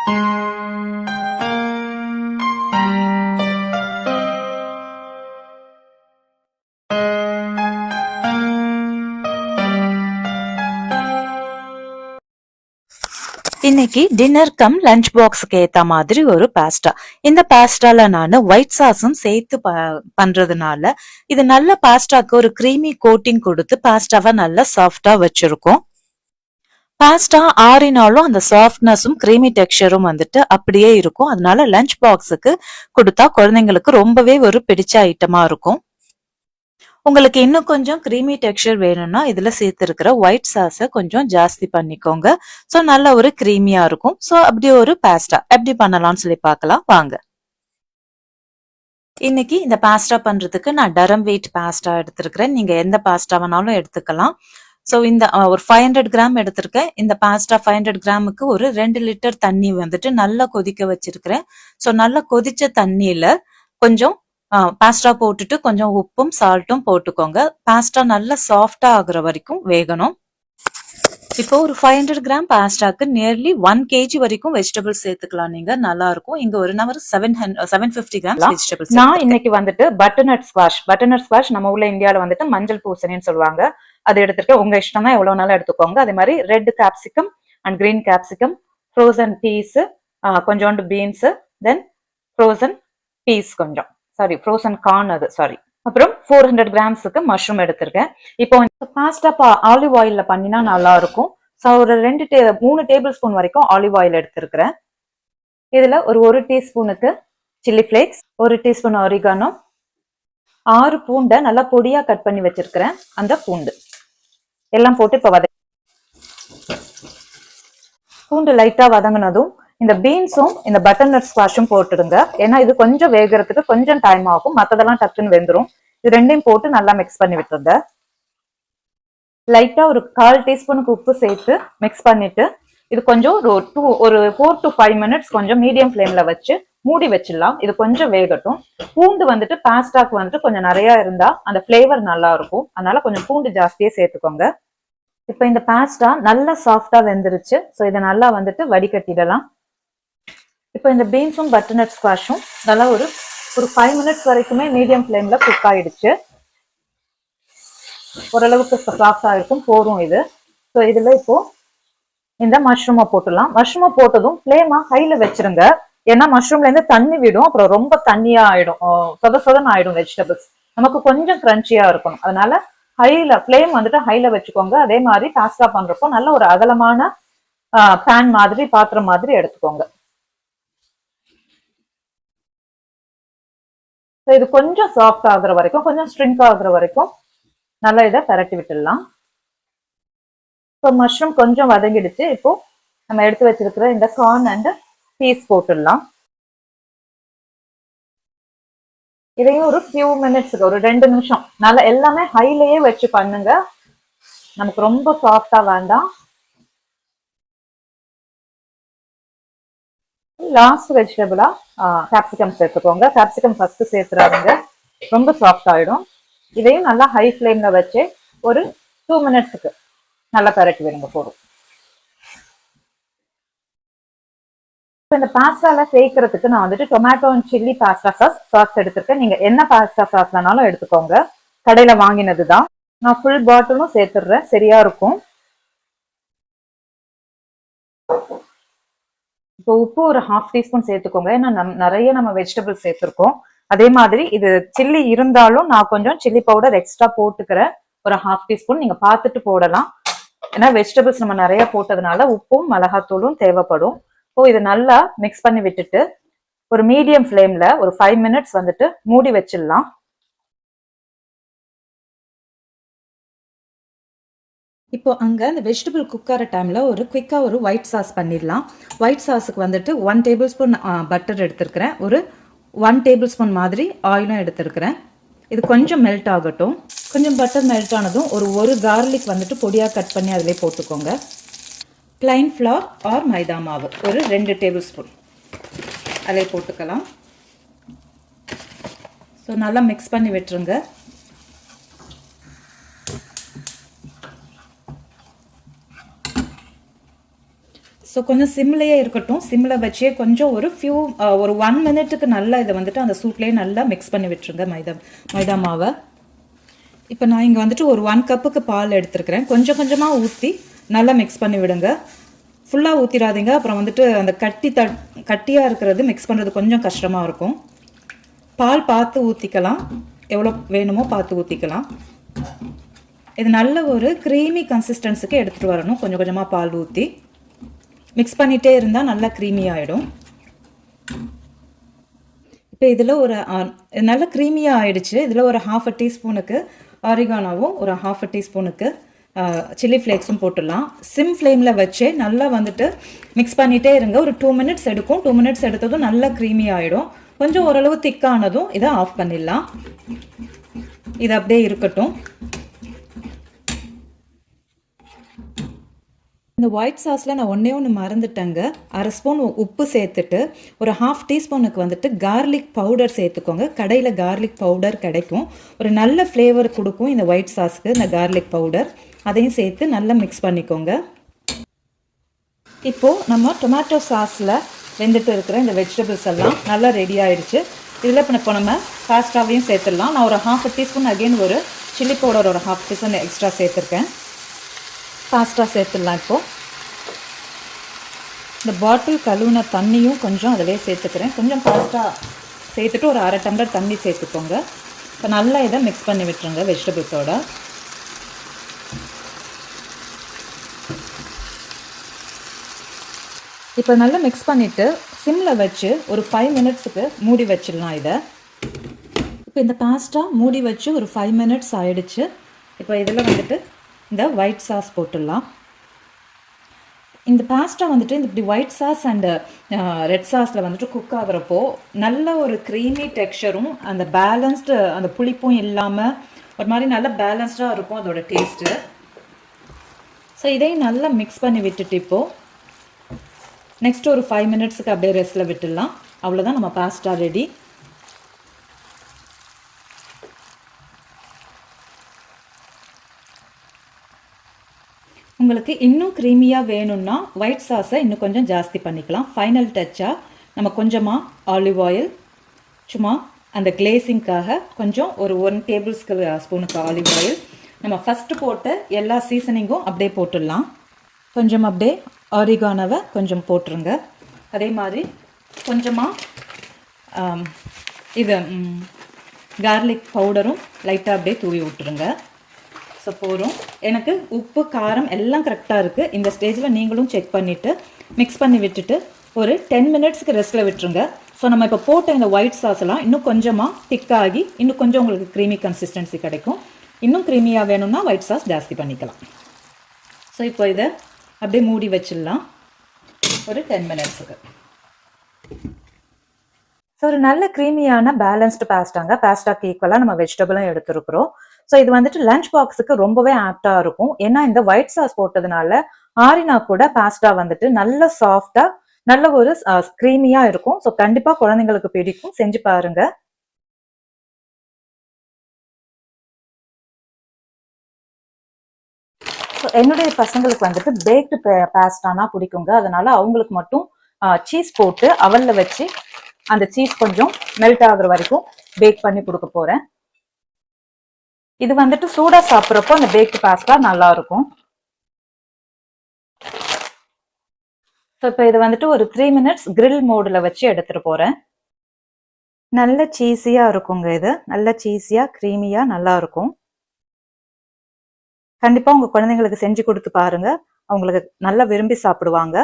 இன்னைக்கு dinner come lunch பாக்ஸுக்கு ஏத்த மாதிரி ஒரு பாஸ்டா. இந்த பாஸ்டால நான் ஒயிட் சாஸும் சேர்த்து பண்றதுனால இது நல்ல பாஸ்டாக்கு ஒரு கிரீமி கோட்டிங் கொடுத்து பாஸ்டாவை நல்லா சாஃப்டா வச்சிருக்கோம். பாஸ்டா ஆறினாலும் அந்த சாஃப்ட்னஸும் கிரீமி டெக்ஸ்சரும் வந்துட்டு அப்படியே இருக்கும். அதனால லஞ்ச் பாக்ஸுக்கு கொடுத்தா குழந்தைங்களுக்கு ரொம்பவே ஒரு பிடிச்ச ஐட்டமா இருக்கும். உங்களுக்கு இன்னும் கொஞ்சம் கிரீமி டெக்ஸ்சர் வேணும்னா இதுல சேர்த்திருக்கிற ஒயிட் சாஸை கொஞ்சம் ஜாஸ்தி பண்ணிக்கோங்க. ஸோ நல்ல ஒரு கிரீமியா இருக்கும். ஸோ அப்படி ஒரு பாஸ்டா எப்படி பண்ணலாம்னு சொல்லி பார்க்கலாம் வாங்க. இன்னைக்கு இந்த பாஸ்டா பண்றதுக்கு நான் டரம் வெயிட் பாஸ்டா எடுத்திருக்கிறேன். நீங்க எந்த பாஸ்டா வேணாலும் எடுத்துக்கலாம். ஸோ இந்த ஒரு 500 கிராம் எடுத்திருக்கேன். இந்த பாஸ்டா 500 கிராமுக்கு ஒரு 2 லிட்டர் தண்ணி வந்துட்டு நல்லா கொதிக்க வச்சிருக்கிறேன். ஸோ நல்லா கொதிச்ச தண்ணியில கொஞ்சம் பாஸ்டா போட்டுட்டு கொஞ்சம் உப்பும் சால்ட்டும் போட்டுக்கோங்க. பாஸ்டா நல்லா சாஃப்டா ஆகுற வரைக்கும் வேகணும். இப்போ ஒரு 500 கிராம் பாஸ்டாக்கு நியர்லி 1 கேஜி வரைக்கும் வெஜிடபிள்ஸ் சேர்த்துக்கலாம். நீங்க நல்லா இருக்கும். இங்க ஒரு நம்பர் 750 கிராம் வெஜிடபிள்ஸ். நான் இன்னைக்கு வந்துட்டு பட்டர்நட் ஸ்குவாஷ் நம்ம ஊர்ல இந்தியாவில வந்துட்டு மஞ்சள் பூசணின்னு சொல்லுவாங்க. அது எடுத்துட்டு உங்க இஷ்டம் தான் எவ்வளவு நாளும் எடுத்துக்கோங்க. அதே மாதிரி red capsicum and green capsicum, frozen peas, கொஞ்சோண்டு பீன்ஸ், தென் ஃப்ரோசன் பீஸ் கொஞ்சம், சாரி ஃப்ரோசன் கார்ன் அது சாரி. அப்புறம் 400 கிராம்ஸுக்கு மஷ்ரூம் எடுத்திருக்கேன். இப்போ பாஸ்டா ஆலிவ் ஆயில்ல பண்ணினா நல்லா இருக்கும். ஸோ ஒரு 3 டேபிள் ஸ்பூன் வரைக்கும் ஆலிவ் ஆயில் எடுத்திருக்கிறேன். இதுல ஒரு டீஸ்பூனுக்கு சில்லி ஃபிளேக்ஸ், 1 டீஸ்பூன் ஆரிகானோ, 6 பூண்டை நல்லா பொடியா கட் பண்ணி வச்சிருக்கிறேன். அந்த பூண்டு எல்லாம் போட்டு இப்போ பூண்டு லைட்டா வதங்கினதும் இந்த பீன்ஸும் இந்த பட்டர்நட் ஸ்குவாஷும் போட்டுடுங்க. ஏன்னா இது கொஞ்சம் வேகிறதுக்கு கொஞ்சம் டைம் ஆகும். மற்றதெல்லாம் டக்குன்னு வெந்துடும். இது ரெண்டையும் போட்டு நல்லா மிக்ஸ் பண்ணி விட்டுருங்க. லைட்டா ஒரு 1/4 டீஸ்பூனுக்கு உப்பு சேர்த்து மிக்ஸ் பண்ணிட்டு இது கொஞ்சம் ஒரு 4 to 5 மினிட்ஸ் கொஞ்சம் மீடியம் ஃப்ளேம்ல வச்சு மூடி வச்சிடலாம். இது கொஞ்சம் வேகட்டும். பூண்டு வந்துட்டு பாஸ்டாக்கு வந்துட்டு கொஞ்சம் நிறைய இருந்தா அந்த ஃபிளேவர் நல்லா இருக்கும். அதனால கொஞ்சம் பூண்டு ஜாஸ்தியே சேர்த்துக்கோங்க. இப்போ இந்த பாஸ்டா நல்லா சாஃப்டா வெந்துருச்சு. ஸோ இதை நல்லா வந்துட்டு வடிகட்டிடலாம். இப்போ இந்த பீன்ஸும் பட்டர்நட் ஸ்குவாஷும் நல்லா ஒரு 5 மினிட்ஸ் வரைக்குமே மீடியம் ஃப்ளேம்ல குக் ஆயிடுச்சு. ஓரளவுக்கு சாஃப்டா இருக்கும், போரும் இது. ஸோ இதுல இப்போ இந்த மஷ்ரூமை போட்டுடலாம். மஷ்ரூமை போட்டதும் ஃப்ளேமா ஹைல வச்சிருங்க. ஏன்னா மஷ்ரூம்ல இருந்து தண்ணி விடும், அப்புறம் ரொம்ப தண்ணியா ஆயிடும், சொதன்னு ஆயிடும் வெஜிடபிள்ஸ். நமக்கு கொஞ்சம் கிரன்ச்சியா இருக்கணும். அதனால ஃப்ளேம் வந்துட்டு ஹைல வச்சுக்கோங்க. அதே மாதிரி பாஸ்டா பண்றப்போ நல்ல ஒரு அகலமான பேன் மாதிரி பாத்திரம் மாதிரி எடுத்துக்கோங்க. இது கொஞ்சம் சாஃப்ட் ஆகுற வரைக்கும், கொஞ்சம் ஸ்ட்ரிங்க் ஆகுற வரைக்கும் நல்லா இதை பரட்டி விட்டுடலாம். இப்போ மஷ்ரூம் கொஞ்சம் வதங்கிடுச்சு. இப்போ நம்ம எடுத்து வச்சிருக்கிற இந்த கார்ன் அண்ட் பீஸ் போட்டுடலாம். இதையும் ஒரு ஃபியூ மினிட்ஸ்க்கு ஒரு 2 நிமிஷம் நல்லா எல்லாமே ஹைலயே வச்சு பண்ணுங்க. நமக்கு ரொம்ப சாஃப்டா வேண்டாம். லாஸ்ட் வெஜிடபிளா கேப்சிகம் சேர்த்துக்கோங்க. கேப்சிகம் ஃபர்ஸ்ட் சேர்த்துறாங்க, ரொம்ப சாஃப்ட் ஆயிடும். இதையும் நல்லா ஹை ஃப்ளேம்ல வச்சு ஒரு 2 மினிட்ஸ்க்கு நல்லா பரட்டி விடுங்க போதும். இந்த பாஸ்டால சேர்க்கறதுக்கு நான் வந்துட்டு tomato and chilli pasta sauce எடுத்திருக்கேன். நீங்க என்ன பாஸ்டா சாஸ் வேணாலும் எடுத்துக்கோங்க. கடையில வாங்கினது தான். நான் ஃபுல் பாட்டிலும் சேர்த்துடுறேன், சரியா இருக்கும். இப்போ உப்பு ஒரு 1/2 டீஸ்பூன் சேர்த்துக்கோங்க. ஏன்னா நிறைய நம்ம வெஜிடபிள் சேர்த்துருக்கோம். அதே மாதிரி இது சில்லி இருந்தாலும் நான் கொஞ்சம் சில்லி பவுடர் எக்ஸ்ட்ரா போட்டுக்கிறேன், ஒரு 1/2 டீஸ்பூன். நீங்க பார்த்துட்டு போடலாம். ஏன்னா வெஜிடபிள்ஸ் நம்ம நிறைய போட்டதுனால உப்பும் மிளகாத்தூளும் தேவைப்படும். இப்போ இது நல்லா மிக்ஸ் பண்ணி விட்டுட்டு ஒரு மீடியம் ஃப்ளேம்ல ஒரு 5 மினிட்ஸ் வந்துட்டு மூடி வச்சிடலாம். இப்போ அங்கே அந்த வெஜிடபிள் குக் ஆகிற டைமில் ஒரு குயிக்காக ஒரு ஒயிட் சாஸ் பண்ணிடலாம். ஒயிட் சாஸுக்கு வந்துட்டு 1 டேபிள் ஸ்பூன் பட்டர் எடுத்துருக்கிறேன், ஒரு 1 டேபிள் ஸ்பூன் மாதிரி ஆயிலும் எடுத்துருக்கிறேன். இது கொஞ்சம் மெல்ட் ஆகட்டும். கொஞ்சம் பட்டர் மெல்ட் ஆனதும் ஒரு கார்லிக் வந்துட்டு பொடியாக கட் பண்ணி அதிலே போட்டுக்கோங்க. பிளைன் ஃப்ளவர் ஆர் மைதா மாவு ஒரு 2 டேபிள் ஸ்பூன் அதிலே போட்டுக்கலாம். ஸோ நல்லா மிக்ஸ் பண்ணி விட்டுருங்க. ஸோ கொஞ்சம் சிம்லேயே இருக்கட்டும். சிம்மில் வச்சே கொஞ்சம் ஒரு 1 மினிட்டுக்கு நல்லா இதை வந்துட்டு அந்த சூட்லேயே நல்லா மிக்ஸ் பண்ணி விட்டுருங்க மைதா மாவை. இப்போ நான் இங்கே வந்துட்டு ஒரு 1 கப்புக்கு பால் எடுத்துருக்கிறேன். கொஞ்சம் கொஞ்சமாக ஊற்றி நல்லா மிக்ஸ் பண்ணி விடுங்க. ஃபுல்லாக ஊற்றிடாதீங்க, அப்புறம் வந்துட்டு அந்த கட்டியாக இருக்கிறது மிக்ஸ் பண்ணுறது கொஞ்சம் கஷ்டமாக இருக்கும். பால் பார்த்து ஊற்றிக்கலாம், எவ்வளோ வேணுமோ பார்த்து ஊற்றிக்கலாம். இது நல்ல ஒரு க்ரீமி கன்சிஸ்டன்ஸுக்கு எடுத்துகிட்டு வரணும். கொஞ்சம் கொஞ்சமாக பால் ஊற்றி மிக்ஸ் பண்ணிகிட்டே இருந்தால் நல்லா க்ரீமி ஆகிடும். இப்போ இதில் நல்ல க்ரீமியாக ஆகிடுச்சு. இதில் ஒரு 1/2 டீஸ்பூனுக்கு ஆரிகானோவும் ஒரு 1/2 டீஸ்பூனுக்கு சில்லி ஃப்ளேக்ஸும் போட்டுடலாம். சிம் ஃப்ளேமில் வச்சு நல்லா வந்துட்டு மிக்ஸ் பண்ணிகிட்டே இருங்க. ஒரு 2 மினிட்ஸ் எடுக்கும். 2 மினிட்ஸ் எடுத்ததும் நல்லா க்ரீமி ஆகிடும். கொஞ்சம் ஓரளவு திக்கானதும் இதை ஆஃப் பண்ணிடலாம். இது அப்படியே இருக்கட்டும். இந்த ஒயிட் சாஸில் நான் ஒன்று மறந்துட்டேங்க. 1/2 ஸ்பூன் உப்பு சேர்த்துட்டு ஒரு 1/2 டீஸ்பூனுக்கு வந்துட்டு கார்லிக் பவுடர் சேர்த்துக்கோங்க. கடையில் கார்லிக் பவுடர் கிடைக்கும். ஒரு நல்ல ஃப்ளேவர் கொடுக்கும் இந்த ஒயிட் சாஸ்க்கு இந்த கார்லிக் பவுடர். அதையும் சேர்த்து நல்லா மிக்ஸ் பண்ணிக்கோங்க. இப்போது நம்ம டொமேட்டோ சாஸில் வெந்துட்டு இருக்கிற இந்த வெஜிடபிள்ஸ் எல்லாம் நல்லா ரெடி ஆகிடுச்சு. இதில் இப்போ நம்ம பாஸ்டாவையும் சேர்த்துடலாம். நான் ஒரு 1/2 டீஸ்பூன் அகெயின் ஒரு சில்லி பவுடர் ஒரு 1/2 டீஸ்பூன் எக்ஸ்ட்ரா சேர்த்துருக்கேன். பாஸ்டா சேர்த்துடலாம். இப்போது இந்த பாட்டில் கழுவுன தண்ணியும் கொஞ்சம் அதிலே சேர்த்துக்கிறேன். கொஞ்சம் பாஸ்டா சேர்த்துட்டு ஒரு 1/2 டம்ளர் தண்ணி சேர்த்துக்கோங்க. இப்போ நல்லா இதை மிக்ஸ் பண்ணி விட்டுருங்க வெஜிடபிள்ஸோட. இப்போ நல்லா மிக்ஸ் பண்ணிவிட்டு சிம்மில் வச்சு ஒரு 5 மினிட்ஸுக்கு மூடி வச்சிடலாம் இதை. இப்போ இந்த பாஸ்டா மூடி வச்சு ஒரு 5 மினிட்ஸ் ஆகிடுச்சு. இப்போ இதில் வந்துட்டு இந்த ஒயிட் சாஸ் போட்டுடலாம். இந்த பாஸ்டா வந்துட்டு இந்த இப்படி ஒயிட் சாஸ் அண்டு ரெட் சாஸில் வந்துட்டு குக் ஆகிறப்போ நல்ல ஒரு க்ரீமி டெக்ஸ்சரும் அந்த பேலன்ஸ்டு அந்த புளிப்பும் இல்லாமல் ஒரு மாதிரி நல்லா பேலன்ஸ்டாக இருக்கும் அதோட டேஸ்ட்டு. ஸோ இதையும் நல்லா மிக்ஸ் பண்ணி விட்டுட்டு இப்போது நெக்ஸ்ட் ஒரு 5 மினிட்ஸுக்கு அப்படியே ரெஸ்ட்டில் விட்டுடலாம். அவ்வளோதான், நம்ம பாஸ்டா ரெடி. உங்களுக்கு இன்னும் க்ரீமியாக வேணும்னா ஒயிட் சாஸை இன்னும் கொஞ்சம் ஜாஸ்தி பண்ணிக்கலாம். ஃபைனல் டச்சாக நம்ம கொஞ்சமாக ஆலிவ் ஆயில், சும்மா அந்த கிளேசிங்காக கொஞ்சம் ஒரு 1 டேபிள் ஸ்பூனுக்கு ஆலிவ் ஆயில், நம்ம ஃபஸ்ட்டு போட்ட எல்லா சீசனிங்கும் அப்படியே போட்டுடலாம். கொஞ்சம் அப்படியே ஆரிகானோவை கொஞ்சம் போட்டுருங்க. அதே மாதிரி கொஞ்சமாக இது கார்லிக் பவுடரும் லைட்டாக அப்படியே தூவி விட்டுருங்க. ஸோ போதும். எனக்கு உப்பு காரம் எல்லாம் கரெக்டாக இருக்குது. இந்த ஸ்டேஜில் நீங்களும் செக் பண்ணிவிட்டு மிக்ஸ் பண்ணி விட்டுட்டு ஒரு 10 மினிட்ஸ்க்கு ரெஸ்ட்டில் விட்டுருங்க. ஸோ நம்ம இப்போ போட்ட இந்த ஒயிட் சாஸ்லாம் இன்னும் கொஞ்சமாக திக்காகி இன்னும் கொஞ்சம் உங்களுக்கு க்ரீமி கன்சிஸ்டன்சி கிடைக்கும். இன்னும் க்ரீமியாக வேணும்னா ஒயிட் சாஸ் ஜாஸ்தி பண்ணிக்கலாம். ஸோ இப்போ இதை அப்படியே மூடி வச்சிடலாம் ஒரு 10 மினிட்ஸுக்கு. ஸோ ஒரு நல்ல க்ரீமியான பேலன்ஸ்டு பாஸ்டாங்க. பாஸ்டாக்கு ஈக்குவலாக நம்ம வெஜிடபிளும் எடுத்துருக்குறோம். ஸோ இது வந்துட்டு லஞ்ச் பாக்ஸுக்கு ரொம்பவே ஆப்டாக இருக்கும். ஏன்னா இந்த ஒயிட் சாஸ் போட்டதுனால ஆரினா கூட பாஸ்டா வந்துட்டு நல்ல சாஃப்டாக நல்ல ஒரு க்ரீமியாக இருக்கும். ஸோ கண்டிப்பாக குழந்தைங்களுக்கு பிடிக்கும், செஞ்சு பாருங்க. ஸோ என்னுடைய பசங்களுக்கு வந்துட்டு பேக்டு பாஸ்டானா பிடிக்குங்க. அதனால அவங்களுக்கு மட்டும் சீஸ் போட்டு அவலில் வச்சு அந்த சீஸ் கொஞ்சம் மெல்ட் ஆகுற வரைக்கும் பேக் பண்ணி கொடுக்க போகிறேன். இது வந்துட்டு சூடாக சாப்பிட்றப்போ அந்த பேக்டு பாஸ்டா நல்லா இருக்கும். ஸோ இப்போ இது வந்துட்டு ஒரு 3 மினிட்ஸ் கிரில் மோடில் வச்சு எடுத்துகிட்டு போகிறேன். நல்ல சீஸியாக இருக்குங்க. இது நல்ல சீஸியாக க்ரீமியாக நல்லா இருக்கும். கண்டிப்பாக உங்கள் குழந்தைங்களுக்கு செஞ்சு கொடுத்து பாருங்க, அவங்களுக்கு நல்லா விரும்பி சாப்பிடுவாங்க.